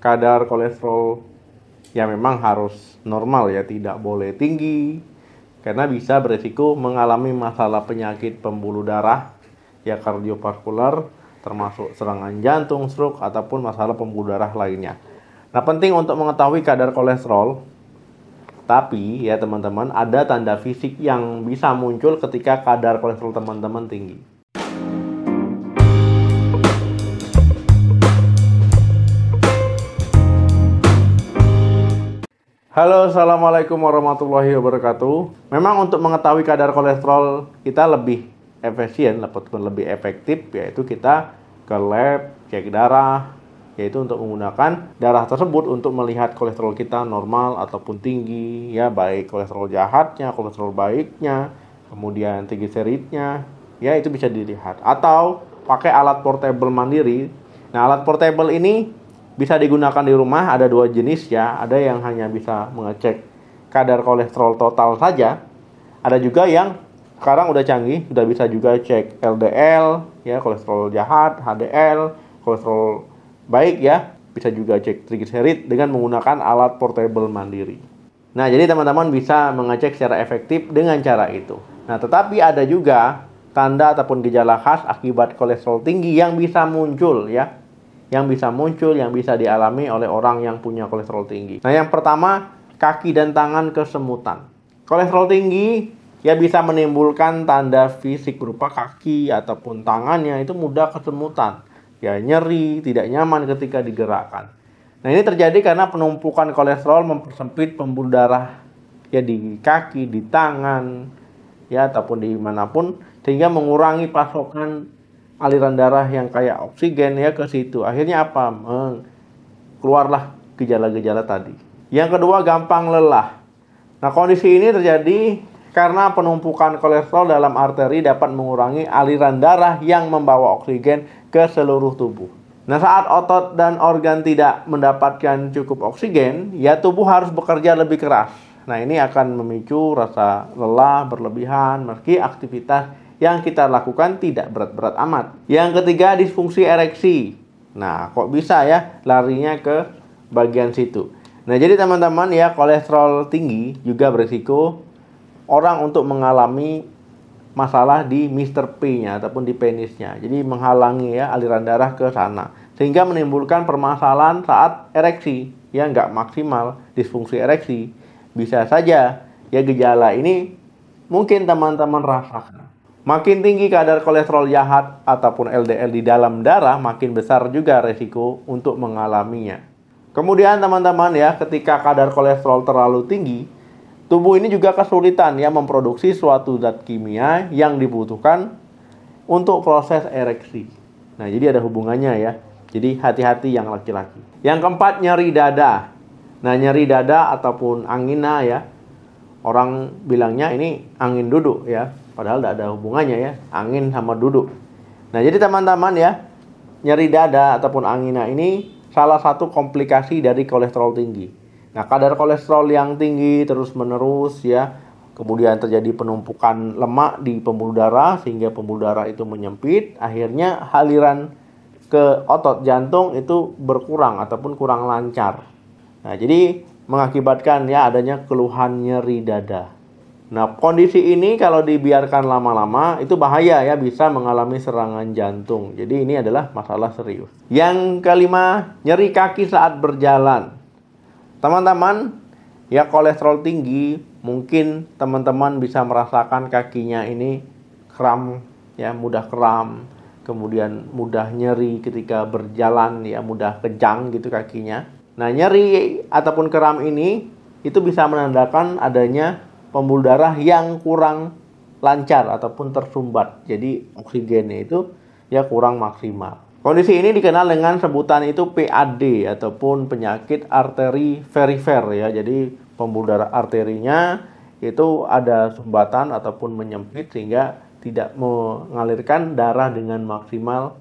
kadar kolesterol ya memang harus normal ya, tidak boleh tinggi karena bisa beresiko mengalami masalah penyakit pembuluh darah ya, kardiovaskular, termasuk serangan jantung, stroke, ataupun masalah pembuluh darah lainnya. Nah, penting untuk mengetahui kadar kolesterol. Tapi ya teman-teman, ada tanda fisik yang bisa muncul ketika kadar kolesterol teman-teman tinggi. Halo, assalamualaikum warahmatullahi wabarakatuh. Memang untuk mengetahui kadar kolesterol kita lebih efisien, ataupun lebih efektif, yaitu kita ke lab, cek darah, yaitu untuk menggunakan darah tersebut untuk melihat kolesterol kita normal ataupun tinggi, ya, baik kolesterol jahatnya, kolesterol baiknya, kemudian trigliseridnya, ya itu bisa dilihat. Atau pakai alat portable mandiri. Nah, alat portable ini bisa digunakan di rumah, ada dua jenis ya. Ada yang hanya bisa mengecek kadar kolesterol total saja. Ada juga yang sekarang udah canggih, sudah bisa juga cek LDL, ya, kolesterol jahat, HDL, kolesterol baik ya. Bisa juga cek trigliserid dengan menggunakan alat portable mandiri. Nah, jadi teman-teman bisa mengecek secara efektif dengan cara itu. Nah, tetapi ada juga tanda ataupun gejala khas akibat kolesterol tinggi yang bisa muncul ya. Yang bisa dialami oleh orang yang punya kolesterol tinggi. Nah, yang pertama, kaki dan tangan kesemutan. Kolesterol tinggi ya bisa menimbulkan tanda fisik berupa kaki ataupun tangannya itu mudah kesemutan. Ya, nyeri, tidak nyaman ketika digerakkan. Nah, ini terjadi karena penumpukan kolesterol mempersempit pembuluh darah ya di kaki, di tangan, ya ataupun dimanapun, sehingga mengurangi pasokan aliran darah yang kayak oksigen ya ke situ. Akhirnya apa? Keluarlah gejala-gejala tadi. Yang kedua, gampang lelah. Nah, kondisi ini terjadi karena penumpukan kolesterol dalam arteri dapat mengurangi aliran darah yang membawa oksigen ke seluruh tubuh. Nah, saat otot dan organ tidak mendapatkan cukup oksigen, ya tubuh harus bekerja lebih keras. Nah, ini akan memicu rasa lelah berlebihan meski aktivitas yang kita lakukan tidak berat-berat amat. Yang ketiga, disfungsi ereksi. Nah, kok bisa ya larinya ke bagian situ. Nah, jadi teman-teman ya, kolesterol tinggi juga berisiko orang untuk mengalami masalah di Mr. P-nya ataupun di penisnya. Jadi menghalangi ya aliran darah ke sana, sehingga menimbulkan permasalahan saat ereksi ya, nggak maksimal, disfungsi ereksi. Bisa saja ya gejala ini mungkin teman-teman rasakan. Makin tinggi kadar kolesterol jahat ataupun LDL di dalam darah, makin besar juga resiko untuk mengalaminya. Kemudian teman-teman ya, ketika kadar kolesterol terlalu tinggi, tubuh ini juga kesulitan ya memproduksi suatu zat kimia yang dibutuhkan untuk proses ereksi. Nah, jadi ada hubungannya ya. Jadi hati-hati yang laki-laki. Yang keempat, nyeri dada. Nah, nyeri dada ataupun angina ya, orang bilangnya ini angin duduk ya. Padahal tidak ada hubungannya ya, angin sama duduk. Nah, jadi teman-teman ya, nyeri dada ataupun angina ini salah satu komplikasi dari kolesterol tinggi. Nah, kadar kolesterol yang tinggi terus-menerus ya, kemudian terjadi penumpukan lemak di pembuluh darah sehingga pembuluh darah itu menyempit, akhirnya aliran ke otot jantung itu berkurang ataupun kurang lancar. Nah, jadi mengakibatkan ya adanya keluhan nyeri dada. Nah, kondisi ini kalau dibiarkan lama-lama itu bahaya ya, bisa mengalami serangan jantung. Jadi ini adalah masalah serius. Yang kelima, nyeri kaki saat berjalan. Teman-teman, ya kolesterol tinggi, mungkin teman-teman bisa merasakan kakinya ini kram ya, mudah kram, kemudian mudah nyeri ketika berjalan ya, mudah kejang gitu kakinya. Nah, nyeri ataupun kram ini itu bisa menandakan adanya pembuluh darah yang kurang lancar ataupun tersumbat. Jadi oksigennya itu ya kurang maksimal. Kondisi ini dikenal dengan sebutan itu PAD ataupun penyakit arteri perifer ya. Jadi pembuluh darah arterinya itu ada sumbatan ataupun menyempit sehingga tidak mengalirkan darah dengan maksimal,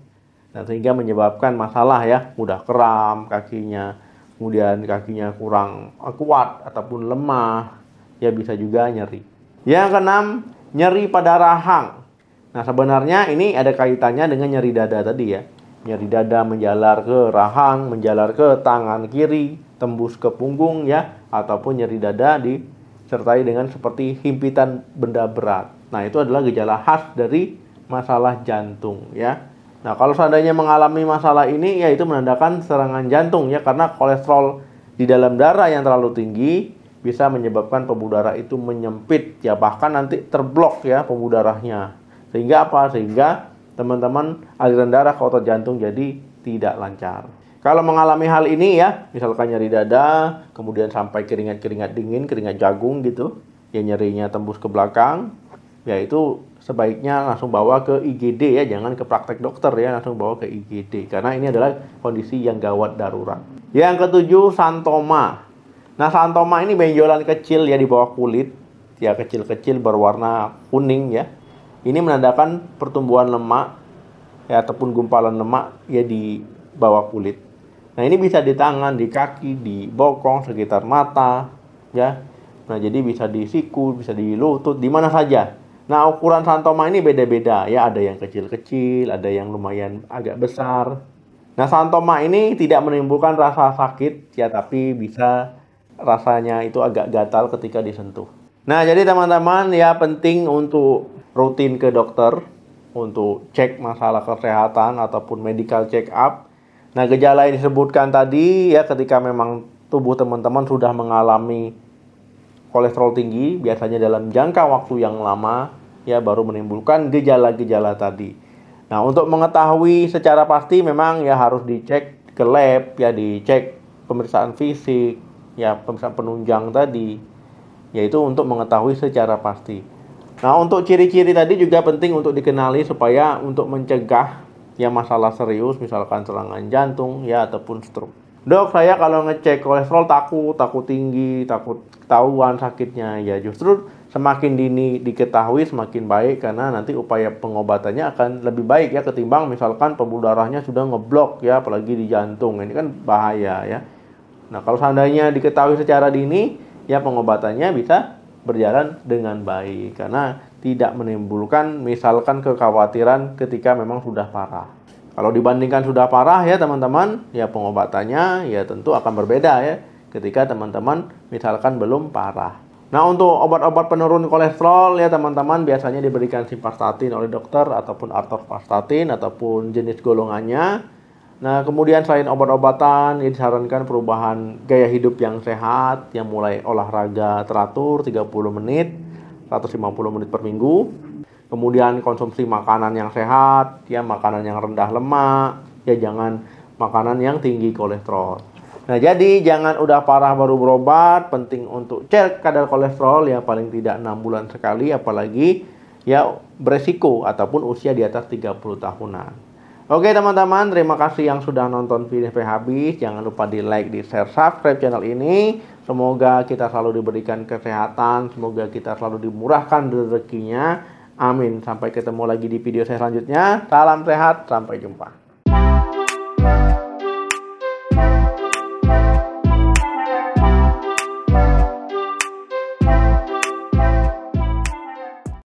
dan sehingga menyebabkan masalah ya, mudah kram kakinya, kemudian kakinya kurang kuat ataupun lemah. Ya bisa juga nyeri. Yang keenam, nyeri pada rahang. Nah, sebenarnya ini ada kaitannya dengan nyeri dada tadi ya. nyeri dada menjalar ke rahang, menjalar ke tangan kiri, tembus ke punggung ya, ataupun nyeri dada disertai dengan seperti himpitan benda berat. Nah, itu adalah gejala khas dari masalah jantung ya. Nah, kalau seandainya mengalami masalah ini, ya itu menandakan serangan jantung ya, karena kolesterol di dalam darah yang terlalu tinggi bisa menyebabkan pembuluh darah itu menyempit ya, bahkan nanti terblok ya pembuluh darahnya. Sehingga apa? Sehingga teman-teman aliran darah ke otot jantung jadi tidak lancar. Kalau mengalami hal ini ya, misalkan nyeri dada, kemudian sampai keringat-keringat dingin, keringat jagung gitu, ya nyerinya tembus ke belakang, ya itu sebaiknya langsung bawa ke IGD ya, jangan ke praktek dokter ya, langsung bawa ke IGD. Karena ini adalah kondisi yang gawat darurat. Yang ketujuh, santoma. Nah, santoma ini benjolan kecil ya di bawah kulit, ya kecil-kecil berwarna kuning ya. Ini menandakan pertumbuhan lemak ya, ataupun gumpalan lemak ya di bawah kulit. Nah, ini bisa di tangan, di kaki, di bokong, sekitar mata ya. Nah, jadi bisa di siku, bisa di lutut, di mana saja. Nah, ukuran santoma ini beda-beda ya, ada yang kecil-kecil, ada yang lumayan agak besar. Nah, santoma ini tidak menimbulkan rasa sakit ya, tapi bisa rasanya itu agak gatal ketika disentuh. Nah, jadi teman-teman ya penting untuk rutin ke dokter untuk cek masalah kesehatan ataupun medical check up. Nah, gejala yang disebutkan tadi ya, ketika memang tubuh teman-teman sudah mengalami kolesterol tinggi, biasanya dalam jangka waktu yang lama ya, baru menimbulkan gejala-gejala tadi. Nah, untuk mengetahui secara pasti memang ya harus dicek ke lab ya, dicek pemeriksaan fisik ya, pemeriksaan penunjang tadi, yaitu untuk mengetahui secara pasti. Nah, untuk ciri-ciri tadi juga penting untuk dikenali supaya untuk mencegah ya masalah serius, misalkan serangan jantung ya ataupun stroke. Dok, saya kalau ngecek kolesterol takut tinggi, takut ketahuan sakitnya. Ya justru semakin dini diketahui semakin baik, karena nanti upaya pengobatannya akan lebih baik ya, ketimbang misalkan pembuluh darahnya sudah ngeblok ya, apalagi di jantung. Ini kan bahaya ya. Nah, kalau seandainya diketahui secara dini, ya pengobatannya bisa berjalan dengan baik, karena tidak menimbulkan misalkan kekhawatiran ketika memang sudah parah. Kalau dibandingkan sudah parah ya teman-teman, ya pengobatannya ya tentu akan berbeda ya, ketika teman-teman misalkan belum parah. Nah, untuk obat-obat penurun kolesterol ya teman-teman, biasanya diberikan simvastatin oleh dokter, ataupun atorvastatin, ataupun jenis golongannya. Nah, kemudian selain obat-obatan, ya disarankan perubahan gaya hidup yang sehat, yang mulai olahraga teratur 30 menit, 150 menit per minggu. Kemudian konsumsi makanan yang sehat, ya makanan yang rendah lemak, ya jangan makanan yang tinggi kolesterol. Nah, jadi jangan udah parah baru berobat, penting untuk cek kadar kolesterol ya paling tidak 6 bulan sekali, apalagi ya beresiko ataupun usia di atas 30 tahunan. Oke teman-teman, terima kasih yang sudah nonton video sampai habis. Jangan lupa di like, di share, subscribe channel ini. Semoga kita selalu diberikan kesehatan, semoga kita selalu dimurahkan rezekinya. Amin. Sampai ketemu lagi di video saya selanjutnya. Salam sehat, sampai jumpa.